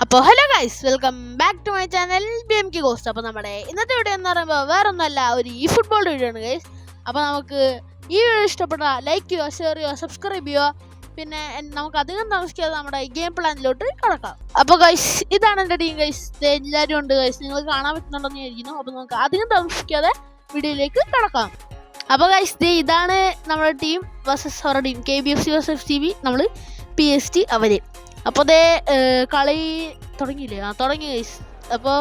അപ്പോൾ hello guys, welcome back to my channel BMK ghost. അപ്പോൾ നമ്മുടെ ഇന്നത്തെ വീഡിയോ എന്ന് പറയുമ്പോൾ വേറെ ഒന്നുമല്ല, ഒരു ഈ ഫുട്ബോൾ വീഡിയോ ആണ് ഗൈസ്. അപ്പോൾ നമുക്ക് ഈ വീഡിയോ ഇഷ്ടപ്പെട്ടാൽ ലൈക്ക് ചെയ്യുക, ഷെയർ ചെയ്യുക, സബ്സ്ക്രൈബ് ചെയ്യുക. പിന്നെ നമുക്ക് അധികം താമസിക്കാതെ നമ്മുടെ ഗെയിം പ്ലാനിലോട്ട് കടക്കാം. അപ്പോൾ ഗൈസ്, ഇതാണ് എൻ്റെ ടീം ഗൈസ്. എല്ലാവരും ഉണ്ട് ഗൈസ്, നിങ്ങൾ കാണാൻ പറ്റുന്നുണ്ടെന്ന് വിചാരിക്കുന്നു. അപ്പോൾ നമുക്ക് അധികം താമസിക്കാതെ വീഡിയോയിലേക്ക് കടക്കാം. അപ്പോൾ ഗൈസ്, ഇതാണ് നമ്മുടെ ടീം വേഴ്സസ് അവരുടെ ടീം KBFC വേഴ്സസ് FCB, നമ്മൾ PSG അവര്. അപ്പോൾ അതേ കളി തുടങ്ങിയില്ലേ? തുടങ്ങി ഗൈസ്. അപ്പോൾ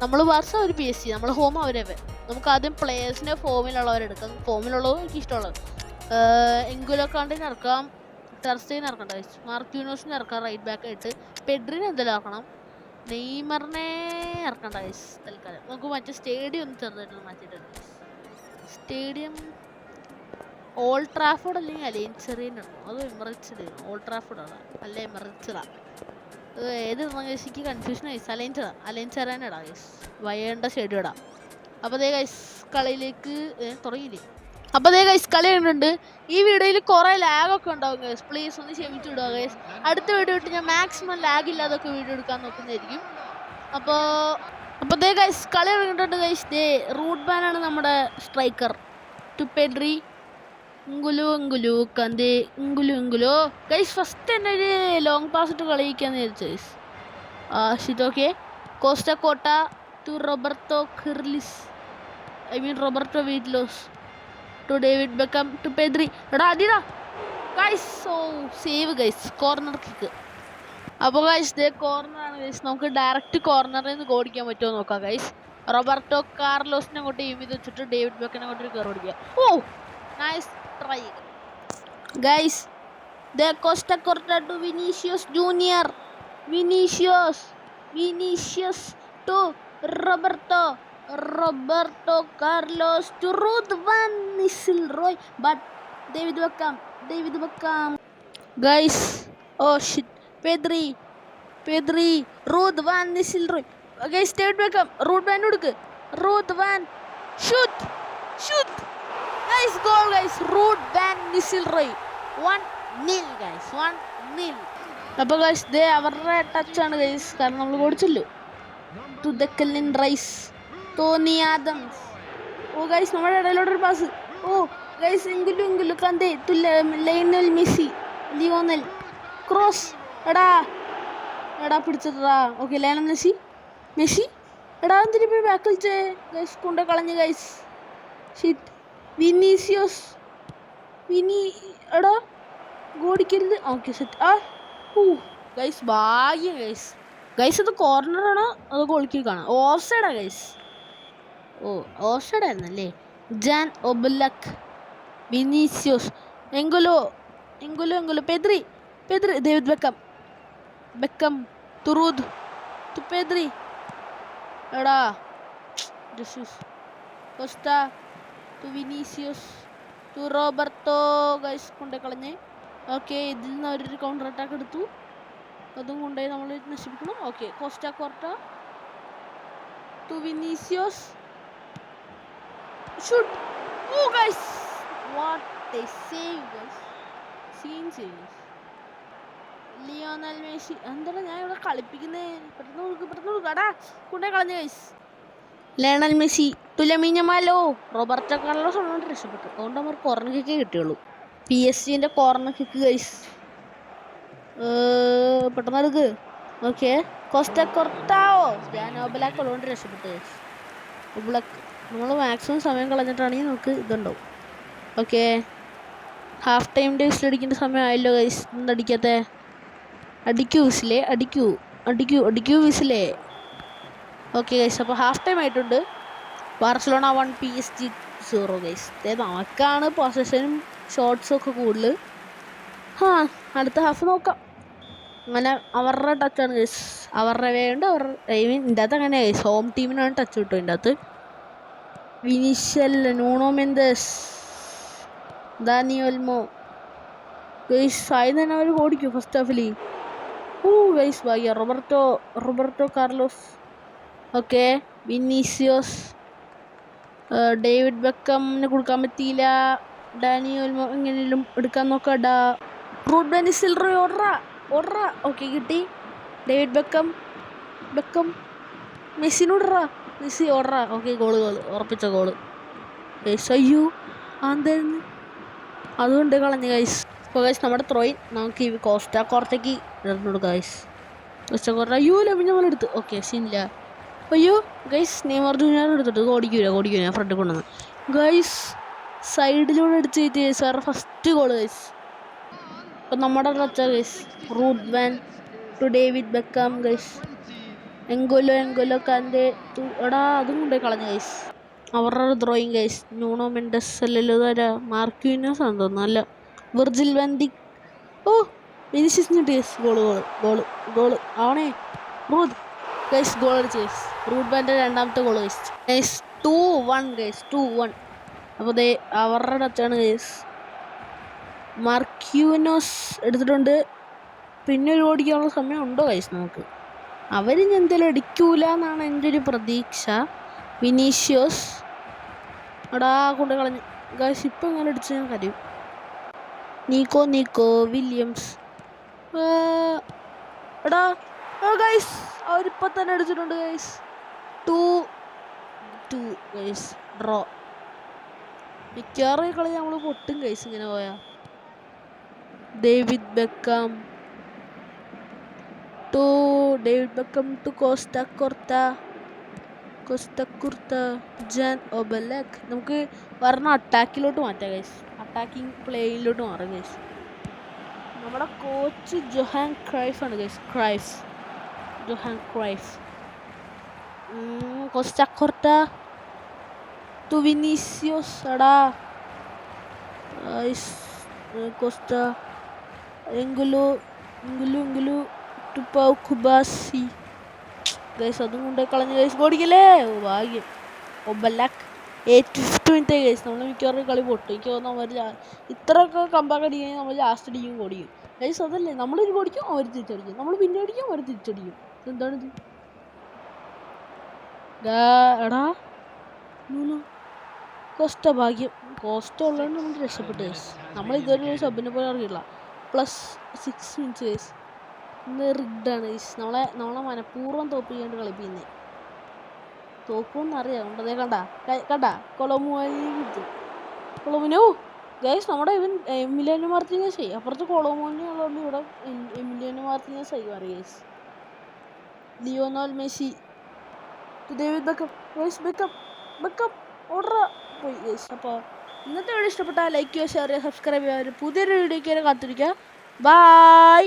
നമ്മൾ ബാർസ ഒരു PSG, നമ്മൾ ഹോം അവരവർ. നമുക്ക് ആദ്യം പ്ലേയേഴ്സിനെ ഫോമിലുള്ളവരെടുക്കാം. ഫോമിലുള്ളത് എനിക്ക് ഇഷ്ടമുള്ളത് എങ്കിലോ കണ്ടിന് ഇറക്കാം, ടെർസ്റ്റൈൻ ഇറക്കണ്ട ഗൈസ്, മാർക്യൂനോസിനെ ഇറക്കാം റൈറ്റ് ബാക്ക് ആയിട്ട്. പെഡ്രിനെ എന്തെങ്കിലും ആക്കണം, നെയ്മറിനെ ഇറക്കണ്ട ഗൈസ് തൽക്കാലം. നമുക്ക് മറ്റേ സ്റ്റേഡിയം ഒന്ന് ചെറുതായിട്ടൊന്ന് മാറ്റിയിട്ടുണ്ട്. സ്റ്റേഡിയം ഓൾഡ് ട്രാഫോർഡ് അല്ലെങ്കിൽ അലൈൻസെറിയൻ ഉണ്ടോ? അത് എമറേറ്റ്സ്. ഓൾഡ് ട്രാഫോർഡാണ് അല്ല എമറേറ്റ്സാ? ഏത് ഗൈസ് കൺഫ്യൂഷൻ ഗൈസ്. അലൈൻസെറിയൻ ഇടാം ഗൈസ്, വയേണ്ട സ്റ്റേഡിയം ഇടാം. അപ്പോൾ അതേ ഗൈസ് കളിയിലേക്ക് തുടങ്ങിയില്ലേ? അപ്പോൾ അതേ ഗൈസ് കളി കണ്ടിട്ടുണ്ട്. ഈ വീഡിയോയിൽ കുറേ ലാഗൊക്കെ ഉണ്ടാവും ഗൈസ്, പ്ലീസ് ഒന്ന് ക്ഷമിച്ചു വിടുക ഗൈസ്. അടുത്ത വീഡിയോ ഇട്ട് ഞാൻ മാക്സിമം ലാഗ് ഇല്ലാതൊക്കെ വീഡിയോ എടുക്കാൻ നോക്കുന്നതായിരിക്കും. അപ്പോൾ അതേ ഗൈസ് കളി കണ്ടിട്ടുണ്ട് ഗൈസ്. റൂട്ട് ബാനാണ് നമ്മുടെ striker. Pedri, Ngolo Kante Ngolo guys. First തന്നെ ഒരു ലോങ് പാസ് ഇട്ട് കളിയിക്കാന്ന് വിചാരിച്ചു guys. Shit okay. Costa to Roberto Carlos, Roberto വീറ്റ്ലോസ് to David Beckham to Pedri. എടാ അടിടാ guys. Oh save guys, corner kick. അപ്പോൾ ഗൈസ് കോർണറാണ് ഗൈസ്. നമുക്ക് ഡയറക്റ്റ് കോർണറിൽ നിന്ന് ഓടിക്കാൻ പറ്റുമോ നോക്കാം ഗൈസ്. റോബർട്ടോ കാർലോസിനെ അങ്ങോട്ട് എയിം ചെയ്ത് വെച്ചിട്ട് ഡേവിഡ് ബെക്കനെ അങ്ങോട്ട് കയറി ഓടിക്കുക. ഓ nice try guys. De Costa Corta to Vinicius Junior, Vinicius to Roberto Carlos to Ruud van Nistelrooy, but David Beckham guys. Oh shit. Pedri Ruud van Nistelrooy guys. David Beckham, Ruud van shoot guys. Goal guys. Ruud van Nistelrooy 1-0 guys, 1-0. അപ്പോൾ guys അവരുടെ ടച്ചാണ് guys, കാരണം നമ്മൾ ഓടിച്ചല്ലോ. To Declan Rice, Tony Adams. Oh guys നമ്മുടെ ഇടയിലോട്ടൊരു pass. Oh guys Ngolo Kante to Lionel Messi, Lionel cross. എടാ പിടിച്ചിട്ടാ. Okay Lionel Messi എടാ എന്തിനാ പോയി ബാക്ക് കളിച്ചേ ഗൈസ്? കൊണ്ടേ കളഞ്ഞ് ഗൈസ്. ഷിറ്റ്. വിനീസിയോസ് എടാ ഗോടിക്കരുത്. Okay set. ഗൈസ് ഭാഗ്യം ഗൈസ്. ഇത് കോർണറാണോ അത് ഗോൾ കിക്കാണോ? ഓഫ് സൈഡാ ഗൈസ്. ഓഫ് സൈഡ് ആയിരുന്നല്ലേ. Jan Oblak, Vinicius, Ngolo Pedri, David Beckham to Ruud to Pedri. എടാ Jesus. Costa to Vinicius to Roberto guys. കൊണ്ടേ കളഞ്ഞ്. ഓക്കെ ഇതിൽ നിന്ന് അവരൊരു കൗണ്ടർ അറ്റാക്ക് എടുത്തു, അതും കൊണ്ടുപോയി നമ്മൾ നശിപ്പിക്കണം. ഓക്കെ കോസ്റ്റ കോർട്ട to Vinicius shoot. Oh guys what a save guys. Scene save. Lionel Messi. എന്താണ് ഞാൻ ഇവിടെ കളിപ്പിക്കുന്നേ? പെട്ടെന്ന് കൊടുക്കടാ. കൊണ്ടേ കളഞ്ഞ് guys. Lionel Messi to Lamine Yamal. Roberto Carlos ഉള്ളതുകൊണ്ട് രക്ഷപ്പെട്ടു. അതുകൊണ്ട് അവർ കോർണർ കിക്കേ കിട്ടിയുള്ളൂ. PSG corner kick guys. പെട്ടെന്ന് എടുക്ക്. ഓക്കെ കോസ്റ്റ കൊർട്ടാവോ ജാനോബലാക്ക് ഉള്ളതുകൊണ്ട് രക്ഷപ്പെട്ടു ഗൈസ്. ഒബ്ലക്ക് നമ്മൾ മാക്സിമം സമയം കളഞ്ഞിട്ടാണെങ്കിൽ നമുക്ക് ഇതുണ്ടാവും. ഓക്കെ ഹാഫ് ടൈമിൻ്റെ വിസിലടിക്കേണ്ട സമയമായല്ലോ ഗൈസ്. എന്തടിക്കാത്തെ? അടിക്കൂ വിസിലേ. ഓക്കെ ഗൈസ്, അപ്പോൾ ഹാഫ് ടൈം ആയിട്ടുണ്ട്. Barcelona 1 PSG 0 guys. നമുക്കാണ് പൊസഷനും ഷോട്ട്സും ഒക്കെ കൂടുതൽ. അടുത്ത ഹാഫ് നോക്കാം. അങ്ങനെ അവരുടെ ടച്ചാണ് ഗൈസ്. അവരുടെ വേണ്ട ഇതിൻ്റെ അകത്ത് അങ്ങനെ ഗൈസ് ഹോം ടീമിനാണ് ടച്ച് കിട്ടും. ഇതിൻ്റെ അകത്ത് വിനീഷ്യൽ, Nuno Mendes, Dani Olmo guys. ആയി തന്നെ അവർ ഓടിക്കും ഫസ്റ്റ് ഹാഫിൽ. ഗൈസ് ഭാഗ്യ. Roberto Carlos. Okay Vinicius, David ബെക്കമിന് കൊടുക്കാൻ പറ്റിയില്ല. ഡാനി ഒൽമോ എങ്ങനെയും എടുക്കാൻ നോക്കടാ. റൂഡ് വാൻ നിസ്റ്റൽറോയ് ഓർഡറാ. ഓക്കെ കിട്ടി. ഡേവിഡ് ബെക്കം ബെക്കം മെസ്സിനോടറാ, മെസ്സി ഓടറാ. ഓക്കെ, ഗോള് ഉറപ്പിച്ച ഗോള്. അയ്യോ എന്തായിരുന്നു, അതുകൊണ്ട് കളഞ്ഞു ഗൈസ്. അപ്പോൾ ഗൈസ് നമ്മുടെ ത്രോയിൻ നമുക്ക് ഈ കോർട്ടയ്ക്ക് ഇടുന്നുണ്ട് ഗൈസ്. കോസ്റ്റ അയ്യോ ലഭിഞ്ഞ എടുത്ത്. ഓക്കെ, സീനില്ല. അയ്യോ ഗൈസ്, നെയ്മർ ജൂനിയർ എടുത്തിട്ട് ഓടിക്കൂല ഫ്രണ്ട് കൊണ്ടുവന്ന് ഗൈസ്. സൈഡിലൂടെ അടിച്ച് കയറ്റി ഗൈസ്, വേറെ ഫസ്റ്റ് ഗോള് ഗൈസ്. അപ്പം നമ്മുടെ touch guys, Ruud van to David Beckham guys. Ngolo Kante എടാ അതും കൊണ്ടുപോയി കളഞ്ഞു ഗൈസ്. അവരുടെ ത്രോയിങ് ഗൈസ്. ന്യൂണോ മെൻഡസ് അല്ലല്ലോ, ഇതാരാ, മാർക്യൂനസ് ആണെന്ന് തോന്നുന്നു. അല്ല, വിർജിൽ വാൻഡി. ഓ വിനിഷ്യസിന് ഗൈസ്. ഗോള് ആവണേ. റൂട്ട് ഗൈസ് ഗോൾ അടിച്ച് ഗൈസ്. റൂട്ട് ബാൻ്റെ രണ്ടാമത്തെ ഗോൾ ഗൈസ്. 2-1 ഗൈസ്, 2-1. അപ്പോൾ ദേ അവരുടെ ടച്ചാണ് ഗൈസ്. മാർക്യൂനോസ് എടുത്തിട്ടുണ്ട്. പിന്നെ ഒരു ഓടിക്കാനുള്ള സമയം ഉണ്ടോ ഗൈസ് നമുക്ക്? അവരിനി എന്തെങ്കിലും അടിക്കൂല എന്നാണ് എൻ്റെ ഒരു പ്രതീക്ഷ. വിനീഷ്യസ് എടാ കൊണ്ട് കളഞ്ഞു ഗൈസ്. ഇപ്പം ഇങ്ങനെ അടിച്ച് ഞാൻ കരയും. നീക്കോ വില്യംസ് എടാ ഗൈസ്, അവരിപ്പം തന്നെ അടിച്ചിട്ടുണ്ട് ഗൈസ്. 2-2 guys, draw. മിക്കവാറും ഈ കളി നമ്മൾ പൊട്ടും ഗൈസ് ഇങ്ങനെ പോയാ. ഡേവിഡ് ബെക്കാം ടു കോസ്റ്റ കുർത്ത ജാൻ ഒബലെക്. നമുക്ക് പറഞ്ഞ അറ്റാക്കിലോട്ട് മാറ്റാം ഗൈസ്. അറ്റാക്കിങ് പ്ലേയിലോട്ട് മാറാം ഗൈസ്. നമ്മുടെ കോച്ച് ജൊഹാൻ ക്രൈഫ് ആണ് guys. Johan Cruyff. Costa to Vinicius എടാ. Costa Ngolo to Pau Cubarsi guys. അതും കൊണ്ടുപോയി കളഞ്ഞു ഗൈസ്. ഓടിക്കല്ലേ, ഭാഗ്യം. Oblak 8th minute guys. നമ്മൾ മിക്കവാറും കളി പൊട്ടും. എനിക്ക് തോന്നുന്നു അവർ ഇത്രയൊക്കെ കമ്പാക്ക് അടിക്കുകയും നമ്മൾ ലാസ്റ്റ് അടിക്കും ഓടിക്കും ഗൈസ്. അതല്ലേ, നമ്മളൊരു ഓടിക്കും അവർ തിരിച്ചടിക്കും, നമ്മൾ പിന്നെ അടിക്കും അവർ തിരിച്ചടിക്കും. എന്താണിത് എടാ? കോസ്റ്റ ഭാഗ്യം. കോസ്റ്റ ഉള്ളതുകൊണ്ട് നമ്മൾ രക്ഷപ്പെട്ടു ഗൈസ്. നമ്മൾ ഇതൊരു സബിനെ പോലെ അറിയില്ല. +6 മിനിറ്റ്സ് ഗൈസ്. ഇന്ന് റിഗ്ഡാണ് ഗൈസ്. നമ്മളെ മനഃപൂർവ്വം തോപ്പിക്കാണ്ട് കളിപ്പിക്കുന്നത്. തോക്കുമെന്ന് അറിയാം. കൊണ്ടതേ കണ്ട കൊളോമിനോ ഗൈസ്. നമ്മുടെ ഇവൻ എമിലിയാനോ മാർട്ടിനസ് അപ്പുറത്ത് കൊളോമോനെ ഉള്ളതുകൊണ്ട് ഇവിടെ എമിലിയാനോ മാർട്ടിനസ് ആയി മാറി guys. Lionel Messi David ബെക്കം order പോയി ഗൈസ്. അപ്പോൾ ഇന്നത്തെ വീഡിയോ ഇഷ്ടപ്പെട്ടാൽ ലൈക്ക് ചെയ്യുക, ഷെയർ ചെയ്യുക, സബ്സ്ക്രൈബ് ചെയ്യുക. പുതിയൊരു വീഡിയോയ്ക്ക് കാത്തിരിക്കുക. ബൈ.